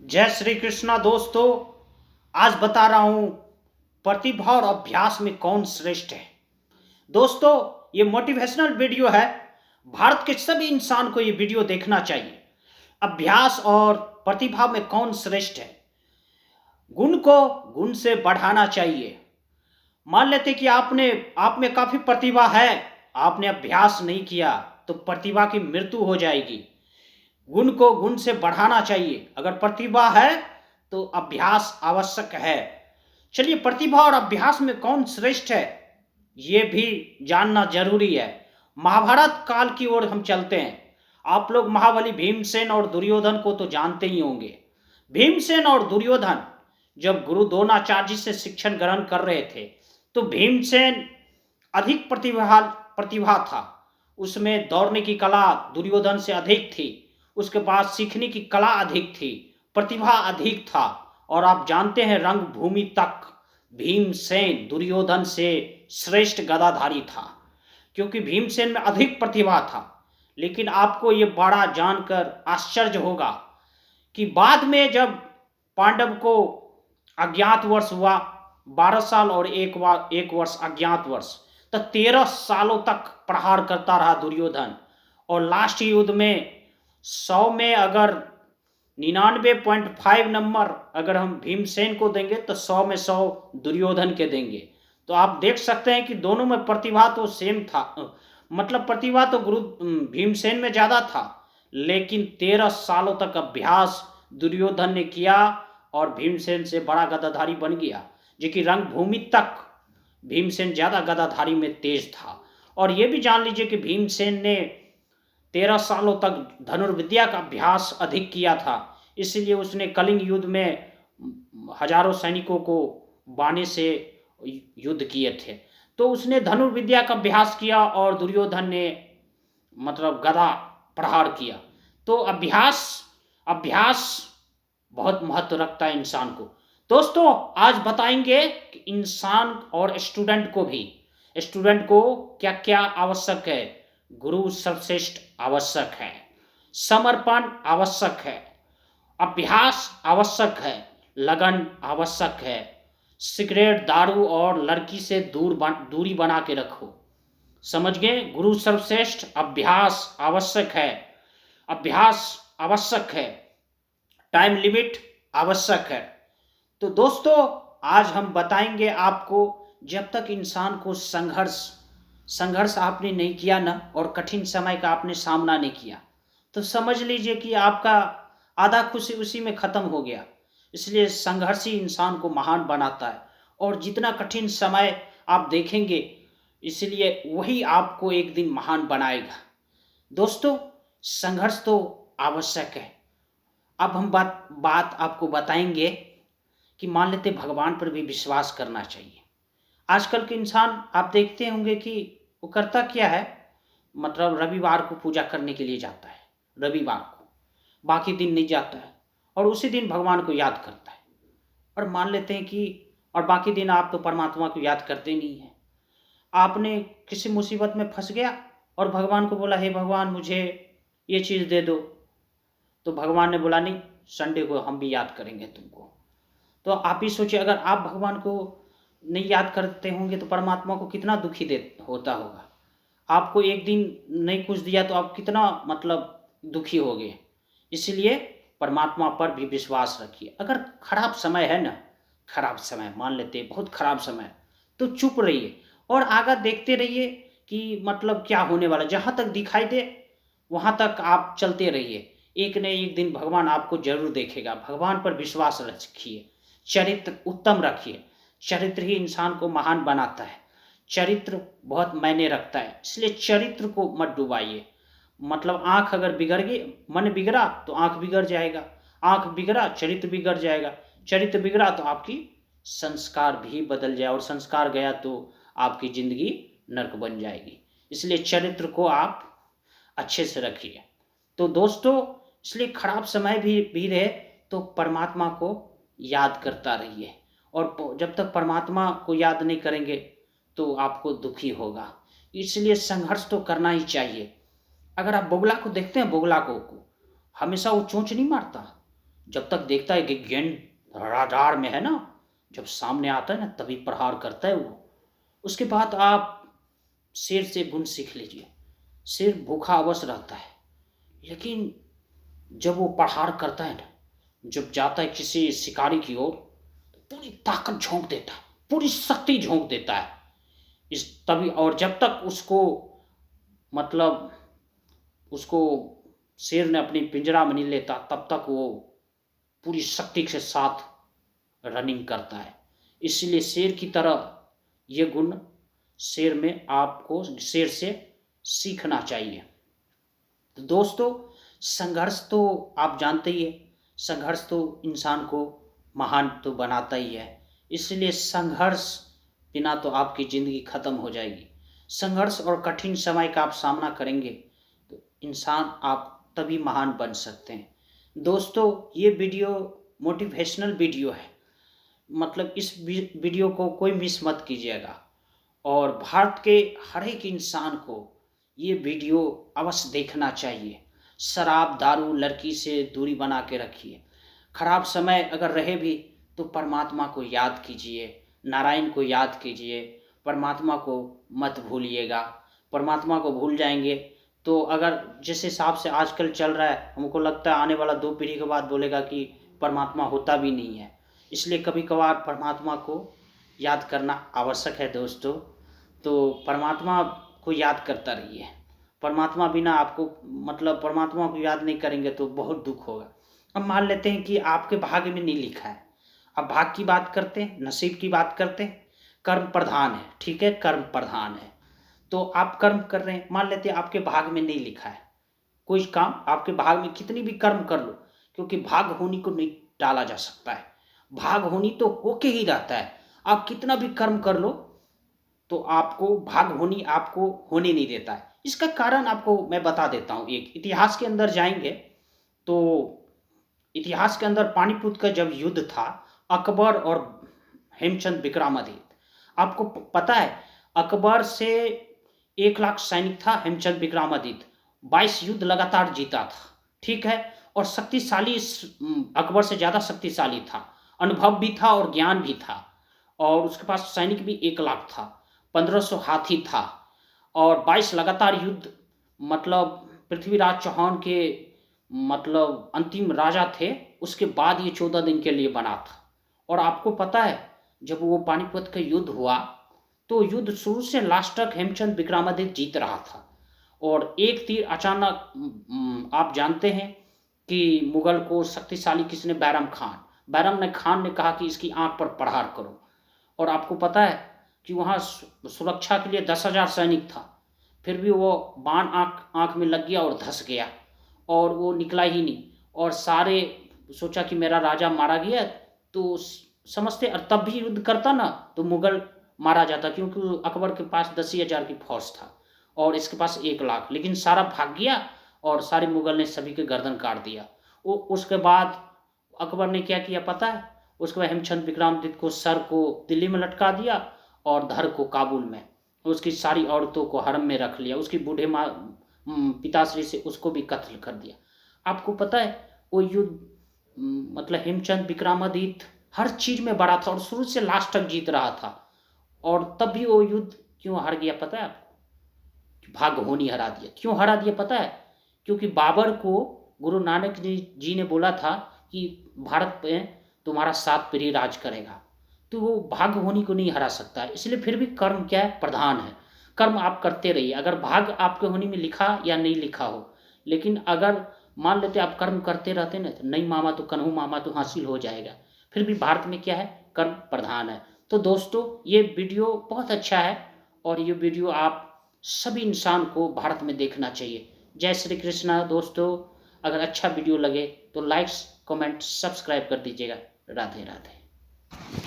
जय श्री कृष्णा दोस्तों। आज बता रहा हूं प्रतिभा और अभ्यास में कौन श्रेष्ठ है। दोस्तों, ये मोटिवेशनल वीडियो है। भारत के सभी इंसान को ये वीडियो देखना चाहिए। अभ्यास और प्रतिभा में कौन श्रेष्ठ है। गुण को गुण से बढ़ाना चाहिए। मान लेते कि आप में काफी प्रतिभा है, आपने अभ्यास नहीं किया तो प्रतिभा की मृत्यु हो जाएगी। गुण को गुण से बढ़ाना चाहिए। अगर प्रतिभा है तो अभ्यास आवश्यक है। चलिए, प्रतिभा और अभ्यास में कौन श्रेष्ठ है ये भी जानना जरूरी है। महाभारत काल की ओर हम चलते हैं। आप लोग महाबली भीमसेन और दुर्योधन को तो जानते ही होंगे। भीमसेन और दुर्योधन जब गुरु द्रोणाचार्य जी से शिक्षण ग्रहण कर रहे थे तो भीमसेन अधिक प्रतिभा था। उसमें दौड़ने की कला दुर्योधन से अधिक थी। उसके पास सीखने की कला अधिक थी, प्रतिभा अधिक था। और आप जानते हैं रंगभूमि तक भीमसेन दुर्योधन से श्रेष्ठ गदाधारी था, क्योंकि भीमसेन में अधिक प्रतिभा था। लेकिन आपको ये बड़ा जानकर आश्चर्य होगा कि बाद में जब पांडव को अज्ञातवास हुआ, 12 साल और एक वर्ष अज्ञातवास, तो 13 सालों तक प्रहार करता रहा दुर्योधन। और लास्ट युद्ध में 100 में अगर 99.5 नंबर अगर हम भीमसेन को देंगे तो 100 में 100 दुर्योधन के देंगे। तो आप देख सकते हैं कि दोनों में प्रतिभा तो सेम था। मतलब प्रतिभा तो गुरु भीमसेन में ज़्यादा था, लेकिन 13 सालों तक अभ्यास दुर्योधन ने किया और भीमसेन से बड़ा गदाधारी बन गया। जो कि रंगभूमि तक भीमसेन ज़्यादा गदाधारी में तेज था। और ये भी जान लीजिए कि भीमसेन ने 13 सालों तक धनुर्विद्या का अभ्यास अधिक किया था। इसलिए उसने कलिंग युद्ध में हजारों सैनिकों को बाने से युद्ध किए थे। तो उसने धनुर्विद्या का अभ्यास किया और दुर्योधन ने मतलब गदा प्रहार किया। तो अभ्यास अभ्यास बहुत महत्व रखता है इंसान को। दोस्तों, आज बताएंगे कि इंसान और स्टूडेंट को क्या क्या आवश्यक है। गुरु सर्वश्रेष्ठ आवश्यक है, समर्पण आवश्यक है, अभ्यास आवश्यक है, लगन आवश्यक है। सिगरेट, दारू और लड़की से दूरी बना के रखो। समझ गए? गुरु सर्वश्रेष्ठ, अभ्यास आवश्यक है, अभ्यास आवश्यक है, टाइम लिमिट आवश्यक है। तो दोस्तों, आज हम बताएंगे आपको, जब तक इंसान को संघर्ष आपने नहीं किया ना, और कठिन समय का आपने सामना नहीं किया, तो समझ लीजिए कि आपका आधा खुशी उसी में खत्म हो गया। इसलिए संघर्ष ही इंसान को महान बनाता है। और जितना कठिन समय आप देखेंगे, इसलिए वही आपको एक दिन महान बनाएगा। दोस्तों, संघर्ष तो आवश्यक है। अब हम बात आपको बताएंगे कि मान लेते भगवान पर भी विश्वास करना चाहिए। आजकल के इंसान आप देखते होंगे कि वो करता क्या है, मतलब रविवार को पूजा करने के लिए जाता है, रविवार को, बाकी दिन नहीं जाता है, और उसी दिन भगवान को याद करता है। और मान लेते हैं कि और बाकी दिन आप तो परमात्मा को याद करते नहीं हैं। आपने किसी मुसीबत में फंस गया और भगवान को बोला, हे भगवान मुझे ये चीज़ दे दो, तो भगवान ने बोला नहीं, संडे को हम भी याद करेंगे तुमको। तो आप ही सोचिए, अगर आप भगवान को नहीं याद करते होंगे तो परमात्मा को कितना दुखी होता होगा। आपको एक दिन नहीं कुछ दिया तो आप कितना मतलब दुखी हो गए। इसलिए परमात्मा पर भी विश्वास रखिए। अगर खराब समय है ना, खराब समय मान लेते बहुत खराब समय, तो चुप रहिए और आगे देखते रहिए कि मतलब क्या होने वाला। जहाँ तक दिखाई दे वहाँ तक आप चलते रहिए। एक न एक दिन भगवान आपको जरूर देखेगा। भगवान पर विश्वास रखिए, चरित्र उत्तम रखिए। चरित्र ही इंसान को महान बनाता है। चरित्र बहुत मायने रखता है, इसलिए चरित्र को मत डुबाइए। मतलब आंख अगर बिगड़ गई, मन बिगड़ा तो आंख बिगड़ जाएगा, आंख बिगड़ा चरित्र बिगड़ जाएगा, चरित्र बिगड़ा तो आपकी संस्कार भी बदल जाए, और संस्कार गया तो आपकी जिंदगी नरक बन जाएगी। इसलिए चरित्र को आप अच्छे से रखिए। तो दोस्तों, इसलिए खराब समय भी रहे तो परमात्मा को याद करता रहिए। और जब तक परमात्मा को याद नहीं करेंगे तो आपको दुखी होगा। इसलिए संघर्ष तो करना ही चाहिए। अगर आप बोगला को देखते हैं, बोगला को हमेशा वो चोंच नहीं मारता, जब तक देखता है कि गेंद राडार में है ना, जब सामने आता है ना तभी प्रहार करता है वो। उसके बाद आप शेर से गुण सीख लीजिए। शेर भूखा अवश्य रहता है, लेकिन जब वो प्रहार करता है ना, जब जाता है किसी शिकारी की ओर, तो पूरी ताकत झोंक देता है, पूरी शक्ति झोंक देता है। इस तभी, और जब तक उसको मतलब उसको शेर ने अपनी पिंजरा में नहीं लेता, तब तक वो पूरी शक्ति के साथ रनिंग करता है। इसलिए शेर की तरह ये गुण शेर में आपको शेर से सीखना चाहिए। तो दोस्तों, संघर्ष तो आप जानते ही है, संघर्ष तो इंसान को महान तो बनाता ही है। इसलिए संघर्ष बिना तो आपकी ज़िंदगी ख़त्म हो जाएगी। संघर्ष और कठिन समय का आप सामना करेंगे तो इंसान आप तभी महान बन सकते हैं। दोस्तों, ये वीडियो मोटिवेशनल वीडियो है, मतलब इस वीडियो को कोई मिस मत कीजिएगा। और भारत के हर एक इंसान को ये वीडियो अवश्य देखना चाहिए। शराब, दारू, लड़की से दूरी बना के रखिए। खराब समय अगर रहे भी तो परमात्मा को याद कीजिए, नारायण को याद कीजिए, परमात्मा को मत भूलिएगा। परमात्मा को भूल जाएंगे तो अगर जिस हिसाब से आजकल चल रहा है, हमको लगता है आने वाला 2 पीढ़ी के बाद बोलेगा कि परमात्मा होता भी नहीं है। इसलिए कभी कभार परमात्मा को याद करना आवश्यक है दोस्तों। तो परमात्मा को याद करता रहिए। परमात्मा बिना आपको मतलब परमात्मा को याद नहीं करेंगे तो बहुत दुख होगा। अब मान लेते हैं कि आपके भाग्य में नहीं लिखा है। अब भाग्य की बात करते हैं, नसीब की बात करते हैं। कर्म प्रधान है, ठीक है, कर्म प्रधान है। तो आप कर्म कर रहे हैं, मान लेते हैं आपके भाग्य में नहीं लिखा है कोई काम, आपके भाग्य में कितनी भी कर्म कर लो, क्योंकि भाग्य होनी को नहीं टाला जा सकता है। भाग्य होनी तो होके ही रहता है। आप कितना भी कर्म कर लो तो आपको भाग्य होनी आपको होने नहीं देता है। इसका कारण आपको मैं बता देता हूँ। एक इतिहास के अंदर जाएंगे तो इतिहास के अंदर पानीपत का जब युद्ध था, अकबर और हेमचंद विक्रमादित्य, आपको पता है अकबर से 1 लाख सैनिक था, हेमचंद विक्रमादित्य 22 युद्ध लगातार जीता था, ठीक है। और शक्तिशाली अकबर से ज़्यादा शक्तिशाली था, अनुभव भी था और ज्ञान भी था। और उसके पास सैनिक भी 1 लाख था, 1500 हाथी था और 22 लगातार युद्ध, मतलब पृथ्वीराज चौहान के मतलब अंतिम राजा थे। उसके बाद ये 14 दिन के लिए बना था। और आपको पता है जब वो पानीपत का युद्ध हुआ तो युद्ध शुरू से लास्ट तक हेमचंद विक्रमादित्य जीत रहा था। और एक तीर अचानक आप जानते हैं कि मुगल को शक्तिशाली किसने, बैरम ने खान ने कहा कि इसकी आंख पर प्रहार करो। और आपको पता है कि वहाँ सुरक्षा के लिए 10,000 सैनिक था, फिर भी वो बाण आंख में लग गया और धंस गया और वो निकला ही नहीं। और सारे सोचा कि मेरा राजा मारा गया, तो समझते, और तब भी युद्ध करता ना तो मुगल मारा जाता, क्योंकि अकबर के पास 10,000 की फौज था और इसके पास 1 लाख, लेकिन सारा भाग गया और सारे मुगल ने सभी के गर्दन काट दिया। वो उसके बाद अकबर ने क्या किया पता है, उसके बाद हेमचंद विक्रमादित्य को सर को दिल्ली में लटका दिया और धड़ को काबुल में, उसकी सारी औरतों को हरम में रख लिया, उसकी बूढ़े माँ पिताश्री से उसको भी कत्ल कर दिया। आपको पता है वो युद्ध मतलब हेमचंद विक्रमादित्य हर चीज में बड़ा था और शुरू से लास्ट तक जीत रहा था। और तब भी वो युद्ध क्यों हार गया पता है आपको? भाग्य होनी हरा दिया। क्यों हरा दिया पता है? क्योंकि बाबर को गुरु नानक जी ने बोला था कि भारत पे तुम्हारा 7 पीढ़ी राज करेगा, तो वो भाग्य होनी को नहीं हरा सकता है। इसलिए फिर भी कर्म क्या है, प्रधान है। कर्म आप करते रहिए, अगर भाग्य आपके होनी में लिखा या नहीं लिखा हो। लेकिन अगर मान लेते आप कर्म करते रहते ना, तो नहीं मामा तो कन्हू मामा तो हासिल हो जाएगा। फिर भी भारत में क्या है, कर्म प्रधान है। तो दोस्तों, ये वीडियो बहुत अच्छा है और ये वीडियो आप सभी इंसान को भारत में देखना चाहिए। जय श्री कृष्णा दोस्तों। अगर अच्छा वीडियो लगे तो लाइक्स, कमेंट, सब्सक्राइब कर दीजिएगा। राधे राधे।